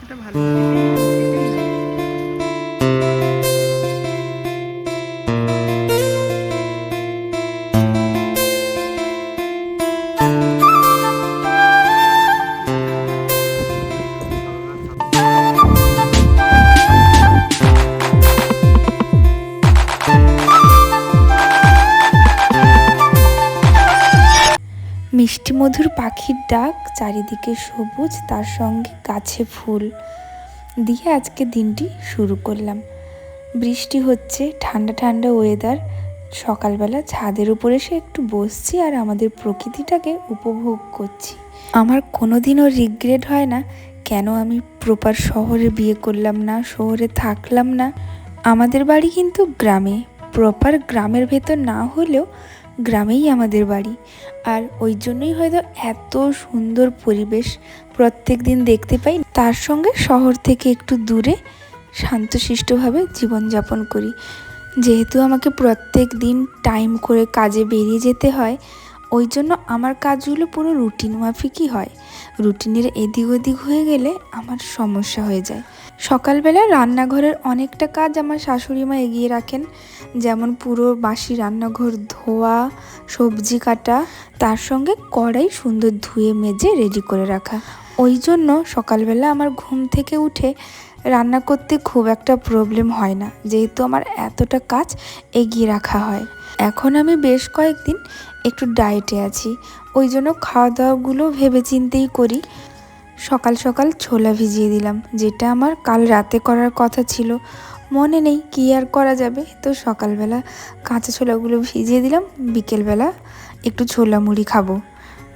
রান্নাটা ভালো এটাই না। মিষ্টি মধুর পাখির ডাক, চারিদিকে সবুজ, তার সঙ্গে গাছে ফুল দিয়ে আজকে দিনটি শুরু করলাম। বৃষ্টি হচ্ছে, ঠান্ডা ঠান্ডা ওয়েদার। সকালবেলা ছাদের উপরে এসে একটু বসছি আর আমাদের প্রকৃতিটাকে উপভোগ করছি। আমার কোনোদিনও রিগ্রেট হয় না কেন আমি প্রপার শহরে বিয়ে করলাম না, শহরে থাকলাম না। আমাদের বাড়ি কিন্তু গ্রামে, প্রপার গ্রামের ভেতর না হলেও গ্রামেই আমাদের বাড়ি। আর ওই জন্যই হয়তো এত সুন্দর পরিবেশ প্রত্যেক দিন দেখতে পাই। তার সঙ্গে শহর থেকে একটু দূরে শান্তশিষ্টভাবে জীবনযাপন করি। যেহেতু আমাকে প্রত্যেক দিন টাইম করে কাজে বেরিয়ে যেতে হয়, ওই জন্য আমার কাজগুলো পুরো রুটিন মাফিকই হয়। রুটিনের এদিক ওদিক হয়ে গেলে আমার সমস্যা হয়ে যায়। সকালবেলা রান্নাঘরের অনেকটা কাজ আমার শাশুড়ি মা এগিয়ে রাখেন, যেমন পুরো বাসি রান্নাঘর ধোয়া, সবজি কাটা, তার সঙ্গে কড়াই সুন্দর ধুয়ে মেজে রেডি করে রাখা। ওই জন্য সকালবেলা আমার ঘুম থেকে উঠে রান্না করতে খুব একটা প্রবলেম হয় না, যেহেতু আমার এতটা কাজ এগিয়ে রাখা হয়। এখন আমি বেশ কয়েকদিন একটু ডায়েটে আছি, ওই জন্য খাওয়া দাওয়াগুলো ভেবে চিন্তেই করি। সকাল সকাল ছোলা ভিজিয়ে দিলাম, যেটা আমার কাল রাতে করার কথা ছিল, মনে নেই কী আর করা যাবে। তো সকালবেলা কাঁচা ছোলাগুলো ভিজিয়ে দিলাম, বিকেলবেলা একটু ছোলা মুড়ি খাবো।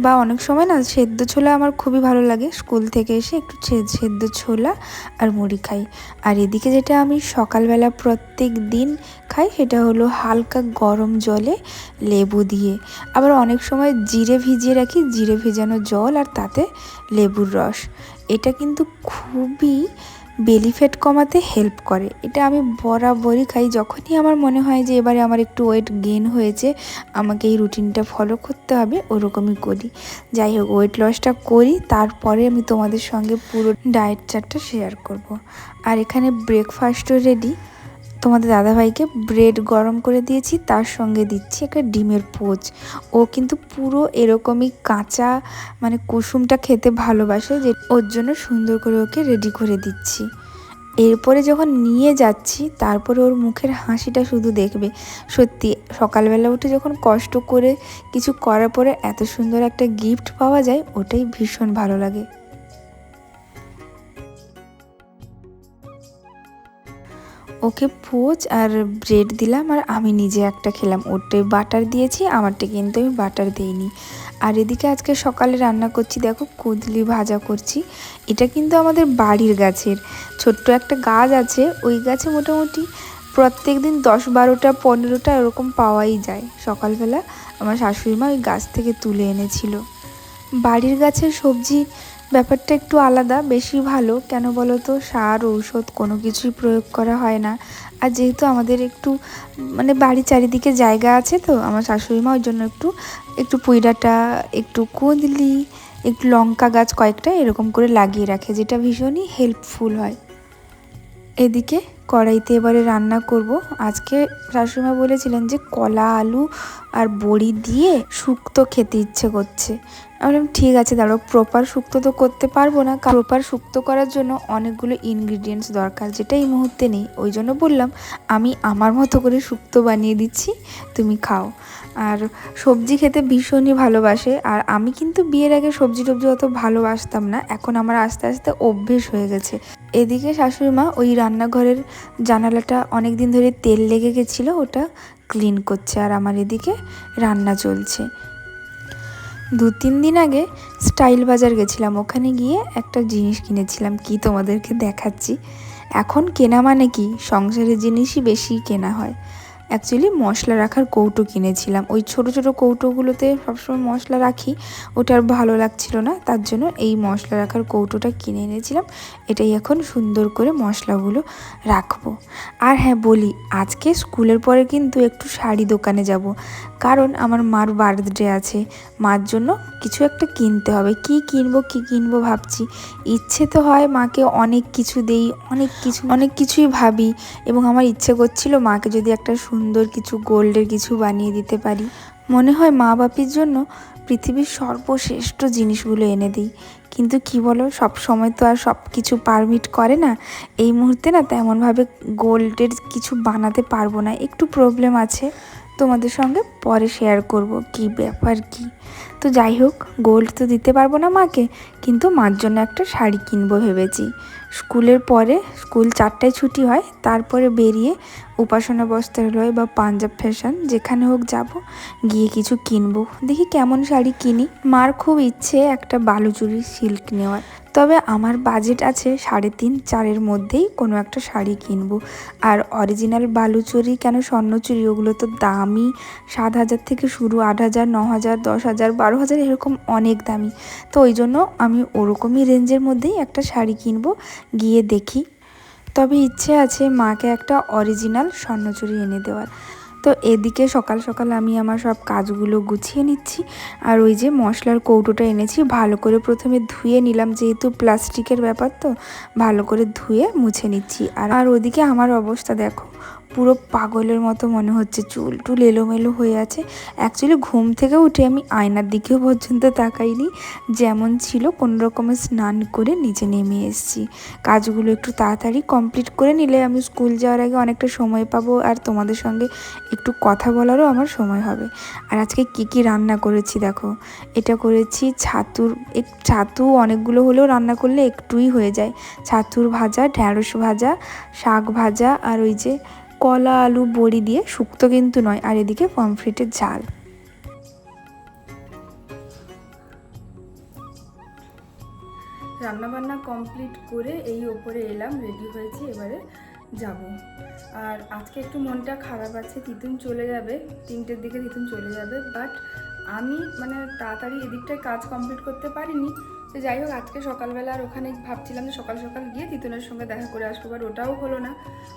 বা অনেক সময় না সেদ্ধ ছোলা আমার খুবই ভালো লাগে, স্কুল থেকে এসে একটু সেদ্ধ ছোলা আর মুড়ি খাই। আর এদিকে যেটা আমি সকালবেলা প্রত্যেক দিন খাই সেটা হলো হালকা গরম জলে লেবু দিয়ে, আবার অনেক সময় জিরে ভিজিয়ে রাখি, জিরে ভেজানো জল আর তাতে লেবুর রস। এটা কিন্তু খুবই বেলি ফ্যাট কমাতে হেল্প করে। এটা আমি বরাবরই খাই, যখনই আমার মনে হয় যে এবারে আমার একটু ওয়েট গেইন হয়েছে, আমাকে এই রুটিনটা ফলো করতে হবে, ওরকমই করি। যাই হোক, ওয়েট লসটা করি, তারপরে আমি তোমাদের সঙ্গে পুরো ডায়েট চার্টটা শেয়ার করব। আর এখানে ব্রেকফাস্টও রেডি। তোমাদের দাদাভাইকে ব্রেড গরম করে দিয়েছি, তার সঙ্গে দিচ্ছি একটা ডিমের পোচ। ও কিন্তু পুরো এরকমই কাঁচা, মানে কুসুমটা খেতে ভালোবাসে, যে ওর জন্য সুন্দর করে ওকে রেডি করে দিচ্ছি। এরপরে যখন নিয়ে যাচ্ছি, তারপরে ওর মুখের হাসিটা শুধু দেখবে। সত্যি সকালবেলা উঠে যখন কষ্ট করে কিছু করার পরে এত সুন্দর একটা গিফট পাওয়া যায়, ওটাই ভীষণ ভালো লাগে। ওকে পোচ আর ব্রেড দিলাম, আর আমি নিজে একটা খেলাম। ওরটাই বাটার দিয়েছি, আমারটা কিন্তু আমি বাটার দিইনি। আর এদিকে আজকে সকালে রান্না করছি, দেখো কুঁদলি ভাজা করছি। এটা কিন্তু আমাদের বাড়ির গাছের ছোট্ট একটা গাছ আছে, ওই গাছে মোটামুটি প্রত্যেক দিন 10-12টা 15টা এরকম পাওয়াই যায়। সকালবেলা আমার শাশুড়ি মা ওই গাছ থেকে তুলে এনেছিল। বাড়ির গাছের সবজি ব্যাপারটা একটু আলাদা, বেশি ভালো। কেন বলো তো, সার ঔষধ কোনো কিছুই প্রয়োগ করা হয় না। আর যেহেতু আমাদের একটু মানে বাড়ির চারিদিকে জায়গা আছে, তো আমার শাশুড়ি মা ওই জন্য একটু একটু পুঁই ডাঁটা, একটু কুঁদলি, একটু লঙ্কা গাছ কয়েকটা এরকম করে লাগিয়ে রাখে, যেটা ভীষণই হেল্পফুল হয়। এদিকে কড়াইতে এবারে রান্না করব। আজকে শাশুড়িমা বলেছিলেন যে কলা, আলু আর বড়ি দিয়ে শুক্তো খেতে ইচ্ছে করছে। আমি বললাম ঠিক আছে, দাঁড়াও, প্রপার শুক্তো তো করতে পারবো না, প্রপার শুক্তো করার জন্য অনেকগুলো ইনগ্রিডিয়েন্টস দরকার, যেটা এই মুহূর্তে নেই। ওই জন্য বললাম আমি আমার মতো করে শুক্তো বানিয়ে দিচ্ছি, তুমি খাও। আর সবজি খেতে ভীষণই ভালোবাসে, আর আমি কিন্তু বিয়ের আগে সবজি টবজি অত ভালোবাসতাম না, এখন আমার আস্তে আস্তে অভ্যেস হয়ে গেছে। এদিকে শাশুড়ি মা ওই রান্নাঘরের জানালাটা অনেক দিন ধরে তেল লেগে গেছিলো, ওটা ক্লিন করছে, আর আমার এদিকে রান্না চলছে। 2-3 দিন আগে স্টাইল বাজার গেছিলাম, ওখানে গিয়ে একটা জিনিস কিনেছিলাম, কি তোমাদেরকে দেখাচ্ছি। এখন কেনা মানে কি, সংসারের জিনিসই বেশি কেনা হয়। অ্যাকচুয়ালি মশলা রাখার কৌটো কিনেছিলাম, ওই ছোট ছোট কৌটোগুলোতে সবসময় মশলা রাখি, ওটা আর ভালো লাগছিল না, তার জন্য এই মশলা রাখার কৌটোটা কিনে এনেছিলাম। এটাই এখন সুন্দর করে মশলাগুলো রাখবো। আর হ্যাঁ বলি, আজকে স্কুলের পরে কিন্তু একটু শাড়ি দোকানে যাব, কারণ আমার মার বার্থডে আছে, মার জন্য কিছু একটা কিনতে হবে। কি কিনবো ভাবছি। ইচ্ছে তো হয় মাকে অনেক কিছু দেই, অনেক কিছুই ভাবি, এবং আমার ইচ্ছে করছিল মাকে যদি একটা সুন্দর কিছু গোল্ডের কিছু বানিয়ে দিতে পারি। মনে হয় মা বাপির জন্য পৃথিবীর সর্বশ্রেষ্ঠ জিনিসগুলো এনে দিই, কিন্তু কি বলো, সব সময় তো আর সব কিছু পারমিট করে না। এই মুহূর্তে না তেমনভাবে গোল্ডের কিছু বানাতে পারবো না, একটু প্রবলেম আছে, তোমাদের সঙ্গে পরে শেয়ার করব কি ব্যাপার কি। তো যাই হোক, গোল্ড তো দিতে পারবো না মাকে, কিন্তু মার জন্য একটা শাড়ি কিনবো ভেবেছি। স্কুলের পরে, স্কুল 4টায় ছুটি হয়, তারপরে বেরিয়ে উপাসনা বস্ত্রালয় বা পাঞ্জাব ফ্যাশন যেখানে হোক যাব, গিয়ে কিছু কিনবো। দেখি কেমন শাড়ি কিনি। মার খুব ইচ্ছে একটা বালুচুরি সিল্ক নেওয়ার, তবে আমার বাজেট আছে 3.5-4-এর মধ্যেই কোনো একটা শাড়ি কিনবো। আর অরিজিনাল বালুচুরি কেন, স্বর্ণচুরি, ওগুলো তো দামি, 7,000 থেকে শুরু, 8,000, 9,000, 10,000, 12,000 এরকম অনেক দামি। তো ওই জন্য আমি ওরকমই রেঞ্জের মধ্যেই একটা শাড়ি কিনবো, গিয়ে দেখি। তবে ইচ্ছে আছে মাকে একটা অরিজিনাল স্বর্ণচুরি এনে দেওয়ার। তো এদিকে সকাল সকাল আমি আমার সব কাজগুলো গুছিয়ে নিচ্ছি। আর ওই যে মশলার কৌটোটা এনেছি, ভালো করে প্রথমে ধুয়ে নিলাম, যেহেতু প্লাস্টিকের ব্যাপার, তো ভালো করে ধুয়ে মুছে নিচ্ছি। আর ওদিকে আমার অবস্থা দেখো, পুরো পাগলের মতো মনে হচ্ছে, চুল টুল এলোমেলো হয়ে আছে। অ্যাকচুয়ালি ঘুম থেকে উঠে আমি আয়নার দিকেও পর্যন্ত তাকাইনি, যেমন ছিল কোনো রকমে স্নান করে নিচে নেমে এসেছি। কাজগুলো একটু তাড়াতাড়ি কমপ্লিট করে নিলে আমি স্কুল যাওয়ার আগে অনেকটা সময় পাবো, আর তোমাদের সঙ্গে একটু কথা বলারও আমার সময় হবে। আর আজকে কি রান্না করেছি দেখো, এটা করেছি ছাতু অনেকগুলো হলেও রান্না করলে একটুই হয়ে যায়। ছাতুর ভাজা, ঢ্যাঁড়স ভাজা, শাক ভাজা, আর ওই যে কলা আলু বড়ি দিয়ে, শুক্তো কিন্তু নয়, আর এদিকে পমফ্রেটের ঝাল। রান্নাবান্না কমপ্লিট করে এই ওপরে এলাম, রেডি হয়েছি, এবারে যাব। আর আজকে একটু মনটা খারাপ আছে, তিতুন চলে যাবে, 3টের দিকে তিতুন চলে যাবে, বাট আমি তাড়াতাড়ি এদিকটায় কাজ কমপ্লিট করতে পারিনি। তো যাই হোক, আজকে সকালবেলা আর ওখানে ভাবছিলাম যে সকাল সকাল গিয়ে তিতুনের সঙ্গে দেখা করে আসবো, বাট ওটাও হলো না,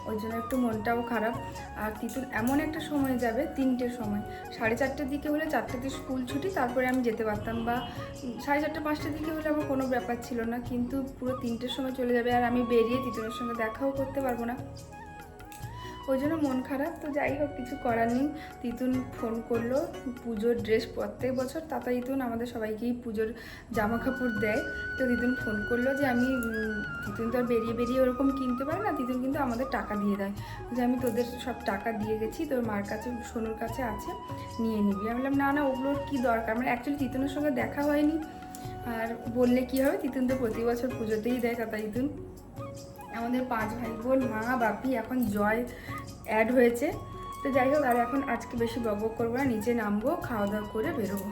ওই জন্য একটু মনটাও খারাপ। আর তিতুন এমন একটা সময় যাবে, 3টের সময়, 4:30-র দিকে হলে 4টেতে স্কুল ছুটি, তারপরে আমি যেতে পারতাম, বা 4:30-5টার দিকে হলে আমার কোনো ব্যাপার ছিল না, কিন্তু পুরো 3টের সময় চলে যাবে, আর আমি বেরিয়ে তিতুনের সঙ্গে দেখাও করতে পারবো না, ওই জন্য মন খারাপ। তো যাই হোক, কিছু করার নেই। তিতুন ফোন করলো, পুজোর ড্রেস প্রত্যেক বছর তাতা তিতুন আমাদের সবাইকেই পুজোর জামা কাপড় দেয়। তো তিতুন ফোন করলো যে তিতুন তো আর বেরিয়ে ওরকম কিনতে পারে না, তিতুন কিন্তু আমাদের টাকা দিয়ে দেয়, যে আমি তোদের সব টাকা দিয়ে গেছি, তোর মার কাছে, সোনুর কাছে আছে, নিয়ে নিবি। আমি বললাম না ওগুলোর কী দরকার, অ্যাকচুয়ালি তিতুনের সঙ্গে দেখা হয়নি, আর বললে কি হবে, তিতুন তো প্রতি বছর পুজোতেই দেয় তাতা তিতুন। আমাদের 5 ভাই বোন, মা বাপি, এখন জয় অ্যাড হয়েছে। তো যাই হোক, আর এখন আজকে বেশি বকবক করবো না, নিচে নামবো, খাওয়া দাওয়া করে বেরোবো।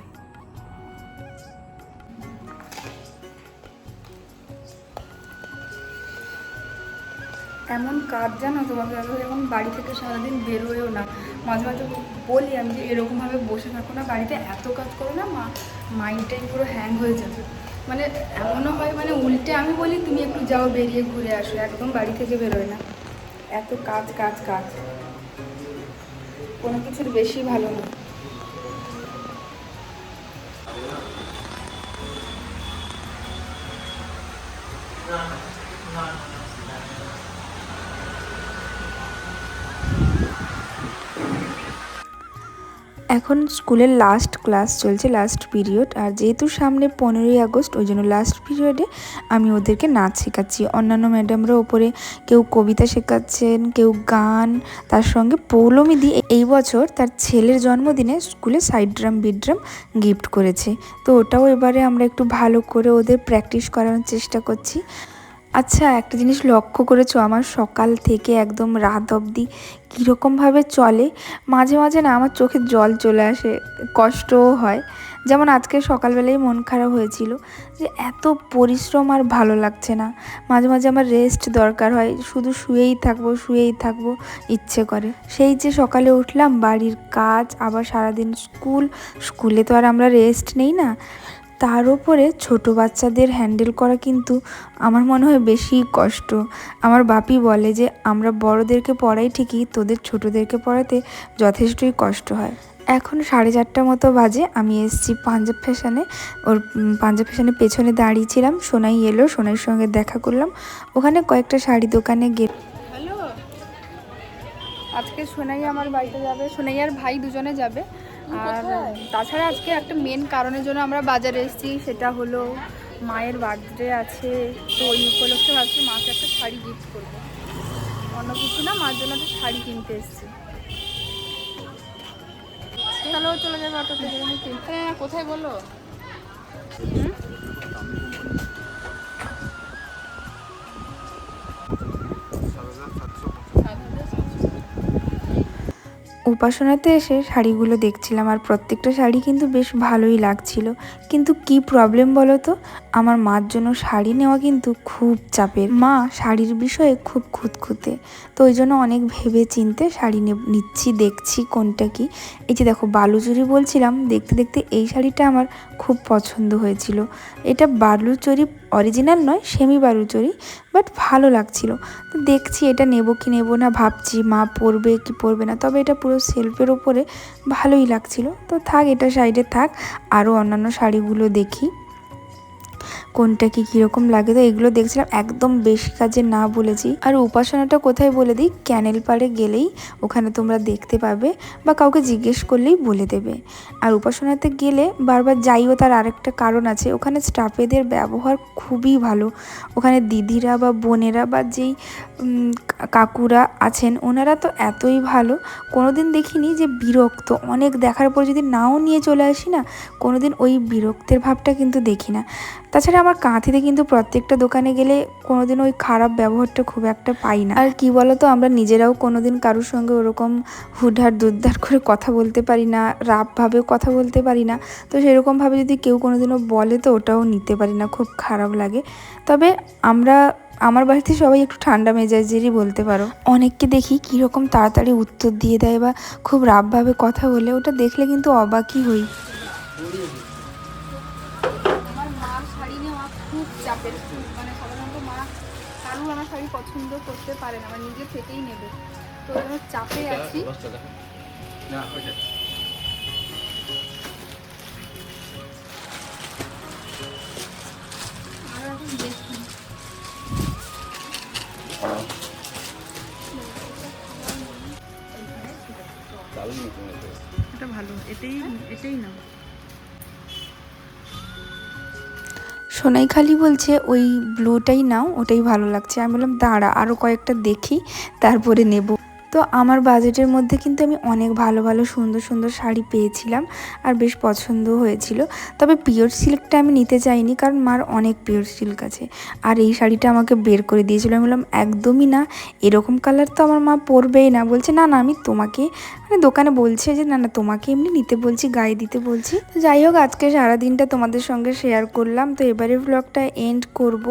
এমন কাজ জানো তোমাদের এখন বাড়ি থেকে সারাদিন বেরোয়ও না, মাঝে মাঝে বলি আমি যে এরকমভাবে বসে থাকো না, বাড়িতে এত কাজ করো না, মাইন্ডটাই পুরো হ্যাং হয়ে যাবে। এমনও হয়, উল্টে আমি বলি তুমি একটু যাও, বেরিয়ে ঘুরে আসো, একদম বাড়ি থেকে বেরোয় না, এত কাজ কাজ কাজ, কোনো কিছুর বেশি ভালো না। এখন স্কুলের লাস্ট ক্লাস চলছে, লাস্ট পিরিয়ড, আর যেহেতু সামনে 15ই আগস্ট, ওই জন্য লাস্ট পিরিয়ডে আমি ওদেরকে নাচ শেখাচ্ছি। অন্যান্য ম্যাডামরা ওপরে কেউ কবিতা শেখাচ্ছেন, কেউ গান, তার সঙ্গে পৌলমী দি এই বছর তার ছেলের জন্মদিনে স্কুলে side drum beat drum gift করেছে, তো ওটাও এবারে আমরা একটু ভালো করে ওদের প্র্যাকটিস করানোর চেষ্টা করছি। আচ্ছা, একটা জিনিস লক্ষ্য করেছো, আমার সকাল থেকে একদম রাত অবধি কীরকমভাবে চলে। মাঝে মাঝে না আমার চোখে জল চলে আসে, কষ্টও হয়। যেমন আজকে সকালবেলায় মন খারাপ হয়েছিল যে এত পরিশ্রম আর ভালো লাগছে না। মাঝে মাঝে আমার রেস্ট দরকার হয়, শুধু শুয়েই থাকবো ইচ্ছে করে। সেই যে সকালে উঠলাম, বাড়ির কাজ, আবার সারাদিন স্কুলে তো আর আমরা রেস্ট নেই না। তার উপরে ছোটো বাচ্চাদের হ্যান্ডেল করা কিন্তু আমার মনে হয় বেশি কষ্ট। আমার বাপি বলে যে আমরা বড়োদেরকে পড়াই ঠিকই, তোদের ছোটোদেরকে পড়াতে যথেষ্টই কষ্ট হয়। এখন 4:30 মতো বাজে, আমি এসেছি পাঞ্জাব ফ্যাশনে। পাঞ্জাব ফ্যাশনের পেছনে দাঁড়িয়েছিলাম, সোনাই এলো, সোনাইয়ের সঙ্গে দেখা করলাম। ওখানে কয়েকটা শাড়ি দোকানে হ্যালো, আজকে সোনাই আমার বাড়িতে যাবে, সোনাই আর ভাই দুজনে যাবে। আর তাছাড়া আজকে একটা মেন কারণের জন্য আমরা বাজারে এসেছি, সেটা হলো মায়ের বার্থডে আছে। তো ওই উপলক্ষে ভাবছি মাকে একটা শাড়ি গিফট করবো, অন্য কিছু না, মার জন্য একটা শাড়ি কিনতে এসেছি। তাহলেও চলে যাবে অটোতে। হ্যাঁ, কোথায় বলো? উপাসনাতে এসে শাড়িগুলো দেখছিলাম, আর প্রত্যেকটা শাড়ি কিন্তু বেশ ভালোই লাগছিল। কিন্তু কি প্রবলেম বলো তো, আমার মার জন্য শাড়ি নেওয়া কিন্তু খুব চাপের। মা শাড়ির বিষয়ে খুব খুঁতখুঁতে, তো ওই জন্য অনেক ভেবে চিনতে শাড়ি নিচ্ছি, দেখছি কোনটা কি। এই যে দেখো বালুচরি বলছিলাম, দেখতে দেখতে এই শাড়িটা আমার খুব পছন্দ হয়েছিল। এটা বালুচরি অরিজিনাল নয়, সেমি বালুচরি, বাট ভালো লাগছিল। তো দেখছি এটা নেব কি নেব না, ভাবছি মা পরবে কি পরবে না। তবে এটা পুরো সেলফের ওপরে ভালোই লাগছিল, তো থাক, এটা সাইডে থাক। আরও অন্যান্য শাড়িগুলো দেখি কোনটা কি কীরকম লাগে। তো এগুলো দেখছিলাম, একদম বেশি কাজে না বলেছি। আর উপাসনাটা কোথায় বলে দিই, ক্যানেল পাড়ে গেলেই ওখানে তোমরা দেখতে পাবে, বা কাউকে জিজ্ঞেস করলেই বলে দেবে। আর উপাসনাতে গেলে বারবার যাইও, তার আরেকটা কারণ আছে, ওখানে স্টাফেদের ব্যবহার খুবই ভালো। ওখানে দিদিরা বা বোনেরা বা যেই কাকুরা আছেন, ওনারা তো এতই ভালো, কোনোদিন দেখিনি যে বিরক্ত। অনেক দেখার পর যদি নাও নিয়ে চলে আসি না, কোনোদিন ওই বিরক্তের ভাবটা কিন্তু দেখি না। তাছাড়া আমার কাঁথিতে কিন্তু প্রত্যেকটা দোকানে গেলে কোনোদিন ওই খারাপ ব্যবহারটা খুব একটা পাই না। আর কি বলো তো, আমরা নিজেরাও কোনোদিন কারোর সঙ্গে ওরকম হুটহাট দুধদার করে কথা বলতে পারি না, রাফভাবেও কথা বলতে পারি না। তো সেরকমভাবে যদি কেউ কোনোদিনও বলে, তো ওটাও নিতে পারি না, খুব খারাপ লাগে। তবে আমার বাড়িতে সবাই একটু ঠান্ডা মেজাজেরই বলতে পারো। অনেককে দেখি কীরকম তাড়াতাড়ি উত্তর দিয়ে দেয় বা খুব রাফভাবে কথা বলে, ওটা দেখলে কিন্তু অবাকই হই। খুব চাপের, মানে সাধারণত মা কারু আমার শাড়ি পছন্দ করতে পারে না, আমার নিজে থেকেই নেবে। তো ওই জন্য চাপে আছি। আর এখন দেখি এটা ভালো, এটাই না। সোনাই খালি বলছে ওই ব্লুটাই নাও, ওটাই ভালো লাগছে। আমি বললাম দাঁড়া, আরও কয়েকটা দেখি, তারপরে নেব। তো আমার বাজেটের মধ্যে কিন্তু আমি অনেক ভালো ভালো সুন্দর সুন্দর শাড়ি পেয়েছিলাম, আর বেশ পছন্দও হয়েছিল। তবে পিওর সিল্কটা আমি নিতে চাইনি, কারণ মার অনেক পিওর সিল্ক আছে। আর এই শাড়িটা আমাকে বের করে দিয়েছিল, আমি বললাম একদমই না, এরকম কালার তো আমার মা পরবেই না। বলছে না না, আমি তোমাকে, মানে দোকানে বলছে যে না না, তোমাকে এমনি নিতে বলছি, গায়ে দিতে বলছি। তো যাই হোক, আজকে সারাদিনটা তোমাদের সঙ্গে শেয়ার করলাম। তো এবারে ব্লগটা এন্ড করব।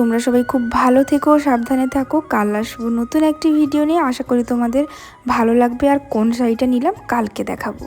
তোমরা সবাই খুব ভালো থেকো, সাবধানে থাকো। কাল আসবো নতুন একটি ভিডিও নিয়ে, আশা করি তোমাদের ভালো লাগবে। আর কোন শাড়িটা নিলাম কালকে দেখাবো।